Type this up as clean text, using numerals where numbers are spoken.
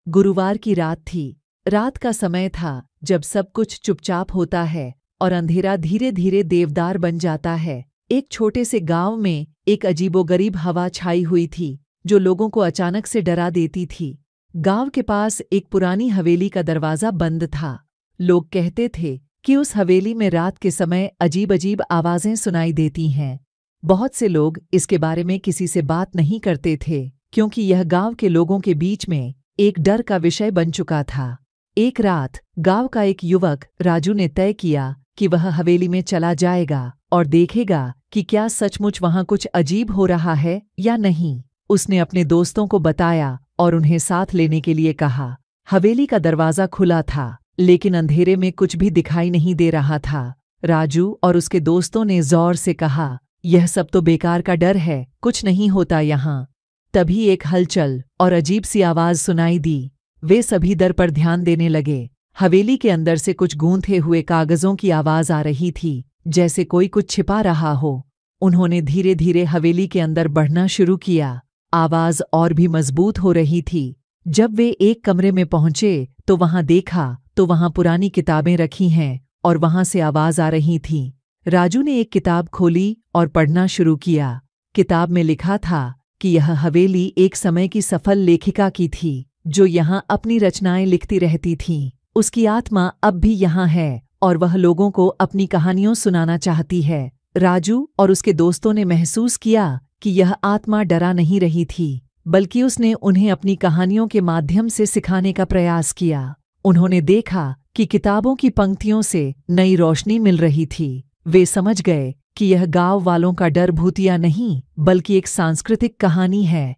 गुरुवार की रात थी। रात का समय था जब सब कुछ चुपचाप होता है और अंधेरा धीरे धीरे देवदार बन जाता है। एक छोटे से गांव में एक अजीबोगरीब हवा छाई हुई थी जो लोगों को अचानक से डरा देती थी। गांव के पास एक पुरानी हवेली का दरवाजा बंद था। लोग कहते थे कि उस हवेली में रात के समय अजीब अजीब आवाजें सुनाई देती हैं। बहुत से लोग इसके बारे में किसी से बात नहीं करते थे क्योंकि यह गांव के लोगों के बीच में एक डर का विषय बन चुका था। एक रात गांव का एक युवक राजू ने तय किया कि वह हवेली में चला जाएगा और देखेगा कि क्या सचमुच वहां कुछ अजीब हो रहा है या नहीं। उसने अपने दोस्तों को बताया और उन्हें साथ लेने के लिए कहा। हवेली का दरवाजा खुला था लेकिन अंधेरे में कुछ भी दिखाई नहीं दे रहा था। राजू और उसके दोस्तों ने जोर से कहा, यह सब तो बेकार का डर है, कुछ नहीं होता यहाँ। तभी एक हलचल और अजीब सी आवाज सुनाई दी। वे सभी दर पर ध्यान देने लगे। हवेली के अंदर से कुछ गूंथे हुए कागजों की आवाज आ रही थी, जैसे कोई कुछ छिपा रहा हो। उन्होंने धीरे धीरे हवेली के अंदर बढ़ना शुरू किया। आवाज और भी मजबूत हो रही थी। जब वे एक कमरे में पहुंचे तो वहां देखा तो वहां पुरानी किताबें रखी हैं और वहां से आवाज आ रही थी। राजू ने एक किताब खोली और पढ़ना शुरू किया। किताब में लिखा था कि यह हवेली एक समय की सफल लेखिका की थी जो यहाँ अपनी रचनाएं लिखती रहती थी। उसकी आत्मा अब भी यहाँ है और वह लोगों को अपनी कहानियों सुनाना चाहती है। राजू और उसके दोस्तों ने महसूस किया कि यह आत्मा डरा नहीं रही थी, बल्कि उसने उन्हें अपनी कहानियों के माध्यम से सिखाने का प्रयास किया। उन्होंने देखा कि किताबों की पंक्तियों से नई रोशनी मिल रही थी। वे समझ गए कि यह गांव वालों का डर भूतिया नहीं, बल्कि एक सांस्कृतिक कहानी है